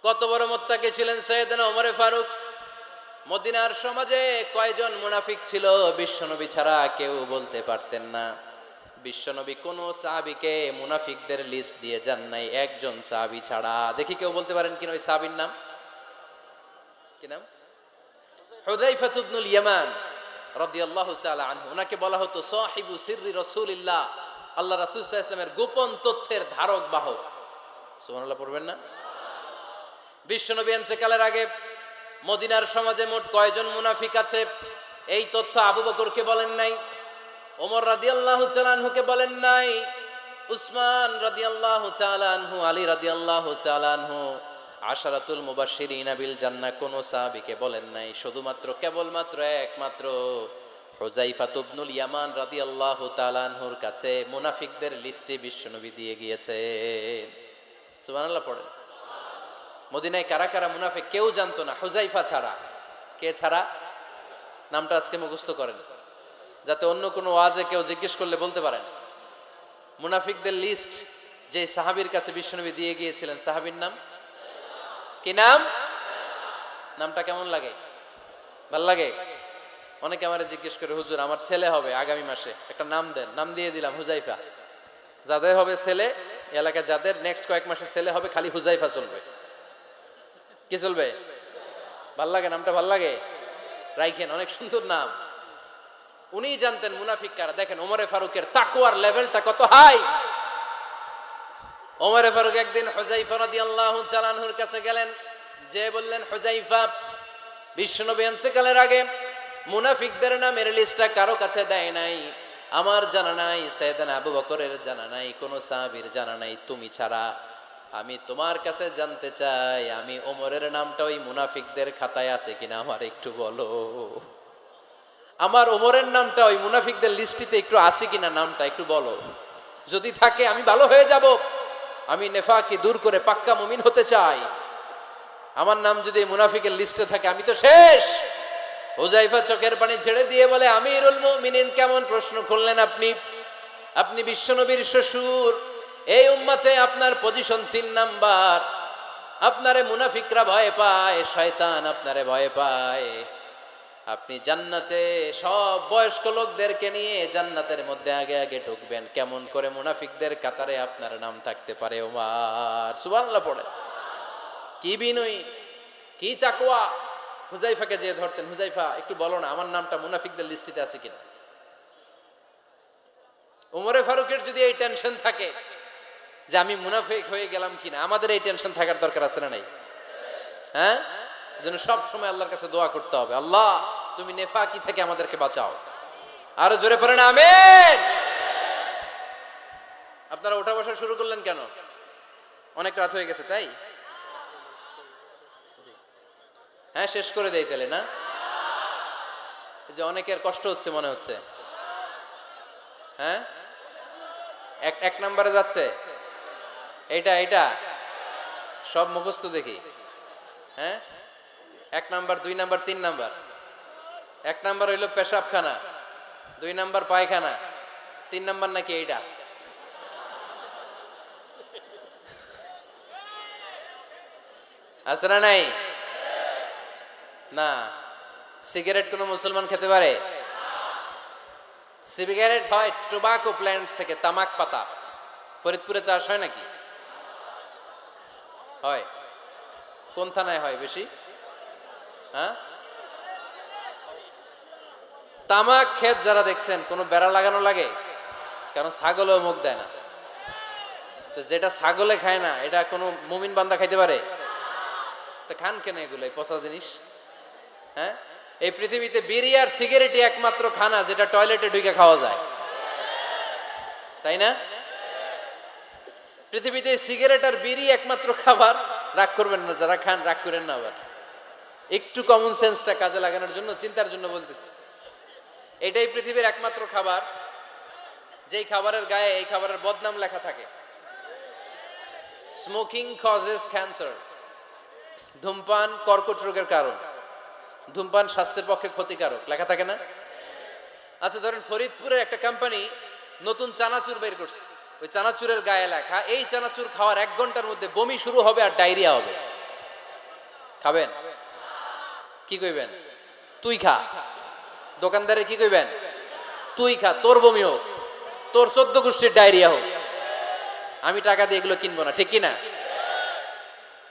কত বড় মুত্তাকি ছিলেন সাইয়েদনা ওমর ফারুক। মদিনার সমাজে কয়জন মুনাফিক ছিল বিশ্বনবী ছাড়া কেউ বলতে পারতেন না। বিশ্বনবী কোন সাহাবীকে মুনাফিকদের লিস্ট দিয়ে যান নাই, একজন সাহাবী ছাড়া। দেখি কেউ বলতে পারেন কিনা ওই সাহাবীর নাম কি নাম? হুযায়ফা ইবনুল ইয়ামান রাদিয়াল্লাহু তাআলা আনহু। ওনাকে বলা হতো সাহিবু সিররি রাসূলিল্লাহ, আল্লাহ রাসূল সাল্লাল্লাহু আলাইহি ওয়াসাল্লামের গোপন তথ্যের ধারক বাহক। সুবহানাল্লাহ পড়বেন না? বিশ্বনবী ইন্তেকালের আগে মদিনার সমাজে মোট কয়জন মুনাফিক আছে এই তথ্য আবু বকরকে বলেন নাই, ওমর রাদিয়াল্লাহু তাআলা আনহুকে বলেন নাই, উসমান রাদিয়াল্লাহু তাআলা আনহু, আলী রাদিয়াল্লাহু তাআলা আনহু, আশারাতুল মুবাশশিরিনা বিল জান্নাহ কোন সাহাবীকে বলেন নাই। শুধুমাত্র কেবলমাত্র একমাত্র হুযায়ফা ইবনুল ইয়ামান রাদিয়াল্লাহু তাআলা আনহুর কাছে মুনাফিকদের লিস্টে বিশ্বনবী দিয়ে গিয়েছেন। সুবহানাল্লাহ পড়েন। মদিনায় কারা কারা মুনাফিক কেউ জানতো না হুযায়ফা ছাড়া। কে ছাড়া? নামটা আজকে মুখস্থ করেন যাতে অন্য কোনো ওয়াজে কেউ জিজ্ঞেস করলে বলতে পারেন। মুনাফিকদের লিস্ট যে সাহাবীর কাছে বিশ্বনবী দিয়ে গিয়েছিলেন, সাহাবীর নাম কি? নাম? নামটা কেমন লাগে? ভাল লাগে? অনেকে আমারে জিজ্ঞেস করে, হুজুর আমার ছেলে হবে আগামী মাসে, একটা নাম দেন। নাম দিয়ে দিলাম হুযায়ফা। যাদের হবে ছেলে, এলাকায় যাদের নেক্সট কয়েক মাসে ছেলে হবে, খালি হুযায়ফা চলবে। কি চলবে? ভাল লাগে? নামটা ভাল লাগে? রাইখেন, অনেক সুন্দর নাম। উনি জানতেন মুনাফিক কারা। দেখেন ওমরে ফারুকের তাকওয়ার লেভেলটা কত হাই। ওমরে ফারুক একদিন হুযায়ফা রাদিয়াল্লাহু তাআলা আনহুর কাছে গেলেন, যে বললেন, হুযায়ফা, বিশ্বনবী ইন্তেকালের আগে মুনাফিকদের নামের লিস্টটা কারো কাছে দেয় নাই, আমার জানা নাই, সাইয়েদনা আবু বকরের জানা নাই, কোন সাহাবীর জানা নাই, তুমি ছাড়া। আমি তোমার কাছে জানতে চাই, আমি ওমরের নামটা ওই মুনাফিকদের খাতায় আছে কিনা আমার একটু বলো। আমার ওমরের নামটা ওই মুনাফিকদের লিস্টিতে একটু আছে কিনা, নামটা একটু বলো। যদি থাকে আমি ভালো হয়ে যাব, আমি নেফাকি দূর করে পাক্কা মুমিন হতে চাই। আমার নাম যদি মুনাফিকের লিস্টে থাকে আমি তো শেষ। হুযায়ফা চোখের পানি ছেড়ে দিয়ে বলে, আমিরুল মুমিনিন, কেমন প্রশ্ন করলেন আপনি? আপনি বিশ্বনবীর শ্বশুর, এই উম্মতে আপনার পজিশন 3 নাম্বার। আপনারে মুনাফিকরা ভয় পায়, শয়তান আপনারে ভয় পায়। আপনি জান্নাতে সব বয়স্ক লোকদেরকে নিয়ে জান্নাতের মধ্যে আগে আগে ঢুকবেন, কেমন করে মুনাফিকদের কাতারে আপনার নাম থাকতে পারে ওমর? সুবহানাল্লাহ পড়ে। কি বিনয়ী, কি তাকওয়া। হুযায়ফাকে যে ধরতেন, হুযায়ফা একটু বলো না আমার নামটা মুনাফিকদের লিস্টিতে আছে কিনা। ওমরে ফারুকের যদি এই টেনশন থাকে যে আমি মুনাফিক হয়ে গেলাম কিনা, আমাদের এই টেনশন থাকার দরকার আছে না নাই? হ্যাঁ, যেন সব সময় আল্লাহর কাছে দোয়া করতে হবে, আল্লাহ তুমি নেফাকি থেকে আমাদেরকে বাঁচাও। আরো জোরে পড়েন আমিন। আপনারা ওঠা বসা শুরু করলেন কেন? অনেক রাত হয়ে গেছে তাই? হ্যাঁ, শেষ করে দেই তাহলে না? যে অনেকের কষ্ট হচ্ছে মনে হচ্ছে। হ্যাঁ, এক নম্বরে যাচ্ছে এইটা সব মুখস্থ দেখি। হ্যাঁ, 1 নাম্বার, 2 নাম্বার, 3 নাম্বার। 1 নাম্বার হইল পেশাবখানা, 2 নাম্বার পায়খানা, 3 নাম্বার নাকি এইটা? আছে না নাই? না। সিগারেট কোন মুসলমান খেতে পারে? সিগারেট হয় টোবাকো প্ল্যান্টস থেকে, তামাক পাতা। ফরিদপুরে চাষ হয় নাকি? হয়। কোন থানায় হয় বেশি? হ্যাঁ, তামাক ক্ষেত যারা দেখছেন কোন বেড়া লাগানো লাগে? কারণ ছাগলেও মুখ দেয় না। তো যেটা ছাগলে খায় না এটা কোনো মুমিন বান্দা খাইতে পারে? তো খান কেন এগুলো, পচা জিনিস? হ্যাঁ, এই পৃথিবীতে বিড়ি আর সিগারেটই একমাত্র খানা যেটা টয়লেটে ঢুকে খাওয়া যায়, তাই না? পৃথিবীতে সিগারেট আর বিড়ি একমাত্র খাবার। রাগ করবেন না যারা খান, রাগ করেন না। আবার একটু কমন সেন্সটা কাজে লাগানোর জন্য, চিন্তার জন্য বলতেছি। এটাই পৃথিবীর একমাত্র খাবার যেই খাবারের গায়ে এই খাবারের বদনাম লেখা থাকে, স্মোকিং কজেস ক্যান্সার। ধূমপান কর্কট রোগের কারণ, ধূমপান স্বাস্থ্যের পক্ষে ক্ষতিকারক, লেখা থাকে না? আচ্ছা ধরেন ফরিদপুরের একটা কোম্পানি নতুন চানাচুর বের করছে, ওই চানাচুরের গায়ে লেখা এই চানাচুর খাওয়ার 1 ঘন্টার মধ্যে বমি শুরু হবে আর ডায়রিয়া হবে। খাবেন? কি কইবেন? তুই খা। দোকানদারে কি কইবেন? তুই খা, তোর বমি হোক, তোর 14 গোষ্ঠীর ডায়রিয়া হোক, আমি টাকা দিয়ে এগুলো কিনবো না, ঠিক কিনা?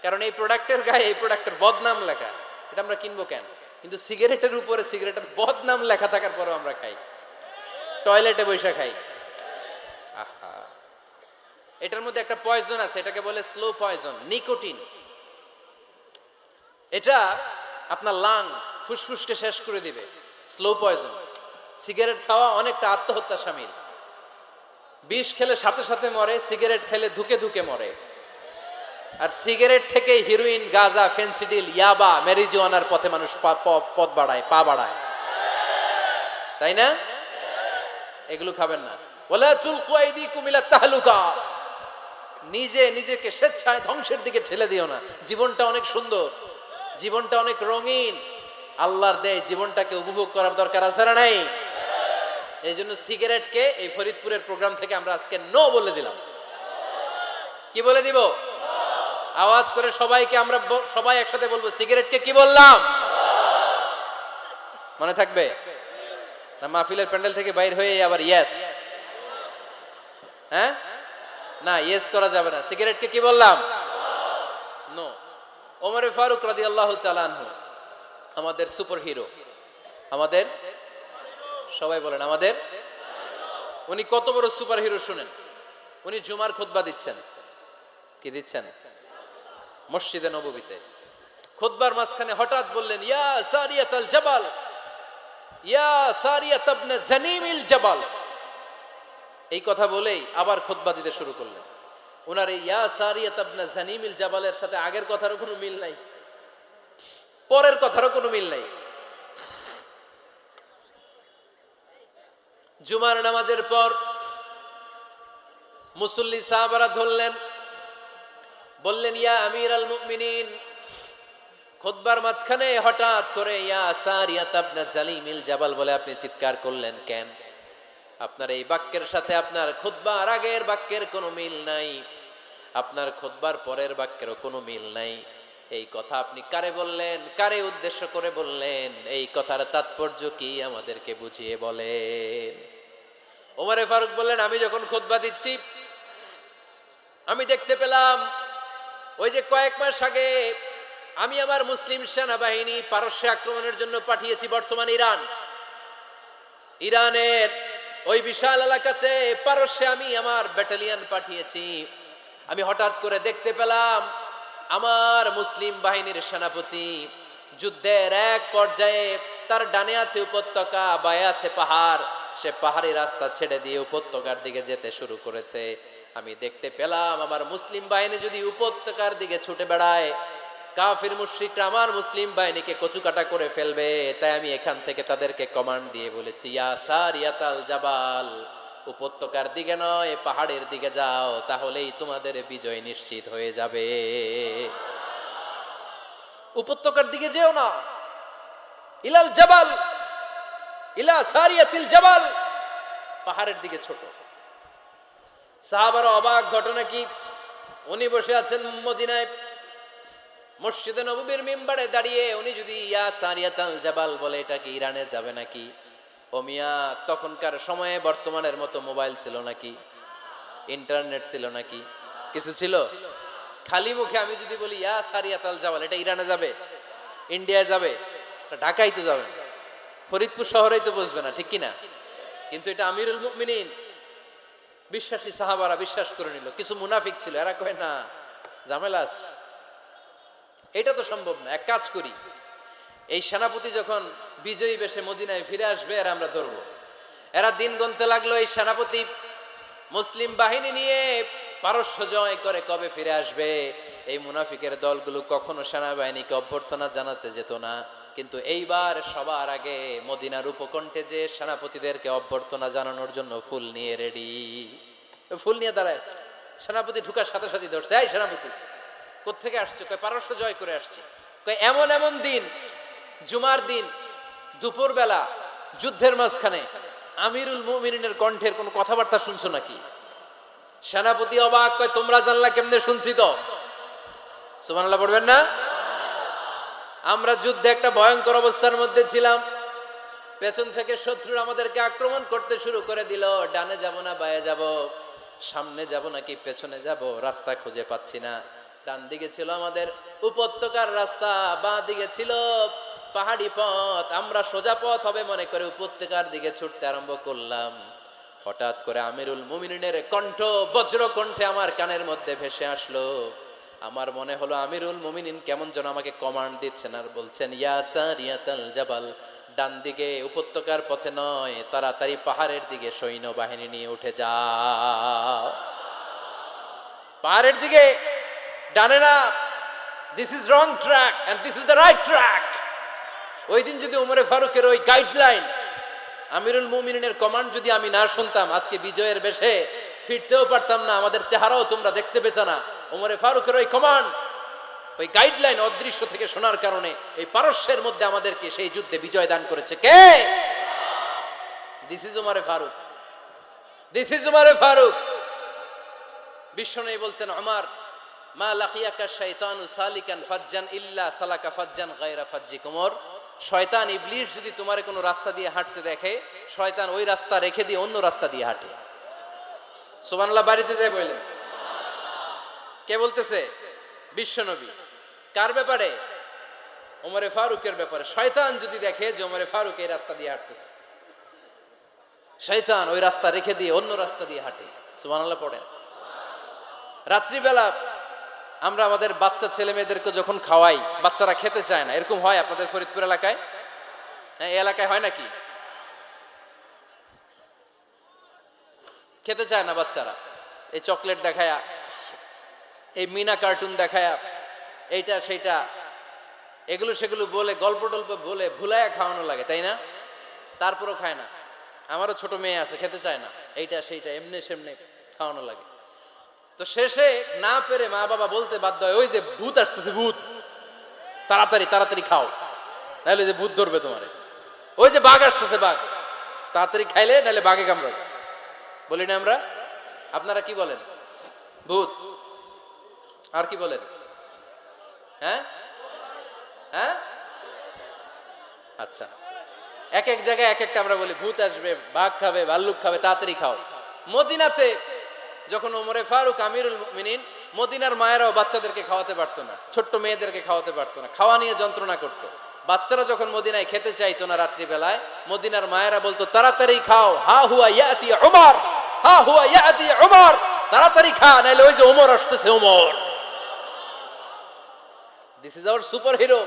কারণ এই প্রোডাক্টের গায়ে এই প্রোডাক্টের বদনাম লেখা, এটা আমরা কিনবো কেন? কিন্তু সিগারেটের উপরে সিগারেটের বদনাম লেখা থাকার পরেও আমরা খাই, টয়লেটে বসে খাই। আহা, এটার মধ্যে একটা পয়জন আছে, এটাকে বলে স্লো পয়জন, নিকোটিন। এটা আপনার লাং, ফুসফুসকে শেষ করে দিবে, স্লো পয়জন। সিগারেট খাওয়া অনেকটা আত্মহত্যা শামিল। বিষ খেলে সাথে সাথে মরে, সিগারেট খেলে ধুকে ধুকে মরে। আর সিগারেট থেকে হিরোইন, গাঁজা, ফেন্সিডিল, ইয়াবা, ম্যারিজুয়ানার পথে মানুষ পথ বাড়ায়, পা বাড়ায়, তাই না? এগুলো খাবেন না। ওয়ালা তুলকু আইদিকুম ইলা তাহলুকা, নিজে নিজেকে স্বেচ্ছায় ধ্বংসের দিকে ঠেলে দিও না। জীবনটা অনেক সুন্দর, জীবনটা অনেক রঙিন, আল্লাহর দেয় জীবনটাকে উপভোগ করার দরকার আছে না নাই? এই জন্য সিগারেটকে এই ফরিদপুরের প্রোগ্রাম থেকে আমরা আজকে নো বলে দিলাম। কি বলে দিব? আওয়াজ করে সবাইকে আমরা সবাই একসাথে বলবো, সিগারেটকে কি বললাম? মনে থাকবে না? মাহফিলের প্যান্ডেল থেকে বাইর হয়ে আবার ইয়েস, হ্যাঁ না, ইয়েস করা যাবে না। সিগারেটকে কি বললাম? নো। ওমর ফারুক রাদিয়াল্লাহু তাআলা আনহু, আমাদের সুপার হিরো, আমাদের সবাই বলেন আমাদের, উনি কত বড় সুপার হিরো শুনেন। উনি জুমার খুতবা দিচ্ছেন। কি দিচ্ছেন? মসজিদে নববীতে। খুতবার মাঝখানে হঠাৎ বললেন, ইয়া সারিয়াতাল জাবাল, ইয়া সারিয়াত ইবনে জানিমিল জাবাল। এই কথা বলেই আবার খুতবা দিতে শুরু করলেন। ওনার এই ইয়া সারিয়াত ইবনে জানিমিল জাবালের সাথে আগের কথারও কোনো মিল নাই, পরের কথারও কোনো মিল নাই। জুমার নামাজের পর মুসল্লি সাহাবারা ধরলেন, বললেন, ইয়া আমিরাল মুমিনিন। খুতবার মাঝখানে হঠাৎ করে ইয়া সারিয়াত ইবনে জালিমিল জাবাল বলে আপনি চিৎকার করলেন কেন? আপনার এই বাক্যের সাথে আপনার খুতবার আগের বাক্যের কোনো মিল নাই, আপনার খুতবার পরের বাক্যেরও কোনো মিল নাই। এই কথা আপনি কারে বললেন? কারে উদ্দেশ্য করে বললেন? এই কথার তাৎপর্য কি আমাদেরকে বুঝিয়ে বলেন। ওমর ফারুক বললেন, আমি যখন খুতবা দিচ্ছি আমি দেখতে পেলাম ওই যে কয়েক মাস আগে আমি আমার মুসলিম সেনাবাহিনী পারস্যে আক্রমণের জন্য পাঠিয়েছি, বর্তমান ইরান, ইরানের ওই বিশাল এলাকাতে পারস্যে আমি আমার ব্যাটালিয়ন পাঠিয়েছি। আমি হঠাৎ করে দেখতে পেলাম আমার মুসলিম বাহিনীর সেনাপতি যুদ্ধের এক পর্যায়ে তার ডানে আছে উপত্যকা, বায়ে আছে পাহাড়, সে পাহাড়ি রাস্তা ছেড়ে দিয়ে উপত্যকার দিকে যেতে শুরু করেছে। আমি দেখতে পেলাম আমার মুসলিম বাহিনী যদি উপত্যকার দিকে ছুটে বেড়ায়, কাফির মুশরিকরা আমার মুসলিম বাহিনীকে কচুকাটা করে ফেলবে। তাই আমি এখান থেকে তাদেরকে কমান্ড দিয়ে বলেছি, ইয়া সারিয়াতাল জাবাল, উপত্যকার দিকে নয় পাহাড়ের দিকে যাও, তাহলেই তোমাদের বিজয় নিশ্চিত হয়ে যাবে। উপত্যকার দিকে যেও না, ইলাল জাবাল, ইলা সারিয়াতিল জাবাল, পাহাড়ের দিকে ছোট। সাহাবারা অবাক, ঘটনা কি? উনি বসে আছেন মদিনায় মসজিদে নববীর মিম্বারে দাঁড়িয়ে, উনি যদি ইয়া সারিয়াতাল জাবাল বলে, এটা কি ইরানে যাবে নাকি? ও মিয়া, তখনকার সময়ে বর্তমানের মতো মোবাইল ছিল নাকি? ইন্টারনেট ছিল নাকি? কিছু ছিল? খালি মুখে আমি যদি বলি ইয়া সারিয়াতাল জাবাল, এটা ইরানে যাবে? ইন্ডিয়ায় যাবে? ঢাকায় তো যাবে না, ফরিদপুর শহরেই তো বসবে না, ঠিক কিনা? কিন্তু এটা আমিরুল মুমিনিন, বিশ্বাসী সাহাবারা বিশ্বাস করে নিল। কিছু মুনাফিক ছিল, এরা কয় না, ঝামেলাস, এটা তো সম্ভব না। এক কাজ করি, এই সেনাপতি যখন বিজয়ী বেশে মদিনায় ফিরে আসবে আর আমরা ধরবো। এরা দিন গুনতে লাগলো, এই সেনাপতি মুসলিম বাহিনী নিয়ে পারস্য জয় করে কবে ফিরে আসবে। এই মুনাফিকের দলগুলো কখনো সেনাবাহিনীকে অভ্যর্থনা জানাতে যেত না, কিন্তু এইবার সবার আগে মদিনার উপকণ্ঠে যে সেনাপতিদেরকে অভ্যর্থনা জানানোর জন্য ফুল নিয়ে রেডি, ফুল নিয়ে দাঁড়ায়। সেনাপতি ঢুকার সাথে সাথে ধরছে, এই সেনাপতি কোত্থেকে আসছে? কয় পারস্য জয় করে আসছে। কয় এমন এমন দিন, জুমার দিন দুপুর বেলা যুদ্ধের মাঝখানে আমিরুল মুমিনিনের কণ্ঠের কোন কথাবার্তা শুনছো নাকি? সেনাপতি অবাক, কয় তোমরা জানলা কেমনে? শুনছি তো। সুবহানাল্লাহ পড়বেন না? আমরা যুদ্ধে একটা ভয়ঙ্কর অবস্থার মধ্যে ছিলাম। পেছন থেকে শত্রুরা আমাদেরকে আক্রমণ করতে শুরু করে দিল। ডানে যাব না বায়ে যাব, সামনে যাব নাকি পেছনে যাব, রাস্তা খুঁজে পাচ্ছি না। ডান দিকে ছিল আমাদের উপত্যকার রাস্তা, বাঁ দিকে ছিল পাহাড়ি পথ। আমরা সোজা পথ হবে মনে করে উপত্যকার দিকে ছুটতে আরম্ভ করলাম। হঠাৎ করে আমিরুল মুমিনিনের কণ্ঠ বজ্র কণ্ঠে আমার কানের মধ্যে ভেসে আসলো। আমার মনে হলো আমিরুল মুমিনিন কেমন যেন আমাকে কমান্ড দিচ্ছেন আর বলছেন, ইয়া সারিয়াতাল জাবাল, ডান দিকে উপত্যকার পথে নয়, তাড়াতাড়ি পাহাড়ের দিকে সৈন্যবাহিনী নিয়ে উঠে যাও। পাহাড়ের দিকে, ডানে না। This is wrong track and this is the right track. ওই দিন যদি ওমরে ফারুকের ওই গাইডলাইন, আমিরুল মুমিনিনের কমান্ড যদি আমি না শুনতাম, আজকে বিজয়ের বেশে ফিরতেও পারতাম না, আমাদের চেহারাও তোমরা দেখতে পেত না। ওমরে ফারুকের ওই কমান্ড, ওই গাইডলাইন অদৃশ্য থেকে শোনার কারণে এই পারস্যের মধ্যে আমাদেরকে সেই যুদ্ধে বিজয় দান করেছে কে? দিস ইজ ওমরে ফারুক, দিস ইজ ওমরে ফারুক। বিশ্বনবী বলছেন, ওমর, মা লাকিয়াকা শাইতানু সালিকান ফাজ্জান ইল্লা সালাকা ফাজ্জান গায়রা ফাজ্জিক। ওমর, শয়তান ইবলিস যদি তোমার কোনো রাস্তা দিয়ে হাঁটতে দেখে, শয়তান ওই রাস্তা রেখে দিয়ে অন্য রাস্তা দিয়ে হাঁটে। সুবহানাল্লাহ। বাড়িতে যায় বললেন, কে বলতেছে? বিশ্বনবী। কার ব্যাপারে? ওমরে ফারুকের ব্যাপারে। শয়তান যদি দেখে যে ওমরে ফারুক এই রাস্তা দিয়ে হাঁটতেছে, শয়তান ওই রাস্তা রেখে দিয়ে অন্য রাস্তা দিয়ে হাঁটে। সুবহানাল্লাহ পড়েন। রাত্রিবেলা আমরা আমাদের বাচ্চা ছেলে মেয়েদেরকে যখন খাওয়াই, বাচ্চারা খেতে চায় না, এরকম হয় আপনাদের ফরিদপুর এলাকায়? হ্যাঁ, এই এলাকায় হয় নাকি? খেতে চায় না বাচ্চারা, এই চকলেট দেখায়া, এই মিনা কার্টুন দেখায়া, এইটা সেইটা, এগুলো সেগুলো বলে, গল্প টল্প বলে ভুলায়া খাওয়ানো লাগে, তাই না? তারপরও খায় না। আমারও ছোট মেয়ে আছে, খেতে চায় না, এইটা সেইটা এমনি সেমনি খাওয়ানো লাগে। তো শেষে না পেরে মা বাবা বলতে বাধ্য হয়, ওই যে ভূত আসতেছে, ভূত, তাড়াতাড়ি তাড়াতাড়ি খাও, নাহলে যে ভূত ধরবে তোমারে। ওই যে বাঘ আসতেছে, বাঘ, তাড়াতাড়ি খাইলে নাহলে বাঘে কামড়াবে। বলি না আমরা? আপনারা কি বলেন? ভূত। আর কি বলেন? হ্যাঁ হ্যাঁ, আচ্ছা, এক এক জায়গায় এক একটা আমরা বলি, ভূত আসবে, বাঘ খাবে, ভাল্লুক খাবে, তাড়াতাড়ি খাও। মদিনাতে যখন ওমরে ফারুক আমিরুল মুমিনিন, মদিনার মায়েরাও বাচ্চাদেরকে খাওয়াতে পারতো না, ছোট্ট মেয়েদেরকে খাওয়াতে পারতো না, খাওয়া নিয়ে যন্ত্রণা করতো। বাচ্চারা যখন মদিনায় খেতে চাইতো না রাত্রি বেলায়, মদিনার মায়েরা বলতো, তাড়াতাড়ি খাও, হা হুয়া ইয়াতি উমর, হা হুয়া ইয়াতি উমর, তাড়াতাড়ি খা, নাইলে ওই যে ওমর আসতেছে, Omar. This is our super hero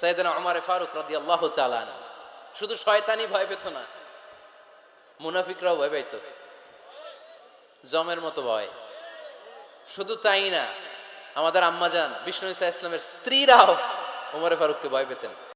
সাইয়েদনা ওমর ফারুক রাদিয়াল্লাহু তাআলা আনহু। শুধু শয়তানি ভয় পেত না, মুনাফিকরাও ভয় পাইতো, জমের মতো ভয়। শুধু তাই না, আমাদের আম্মাজান বিষ্ণু ইসা ইসলামের স্ত্রীরাও ওমরে ফারুককে ভয় পেতেন।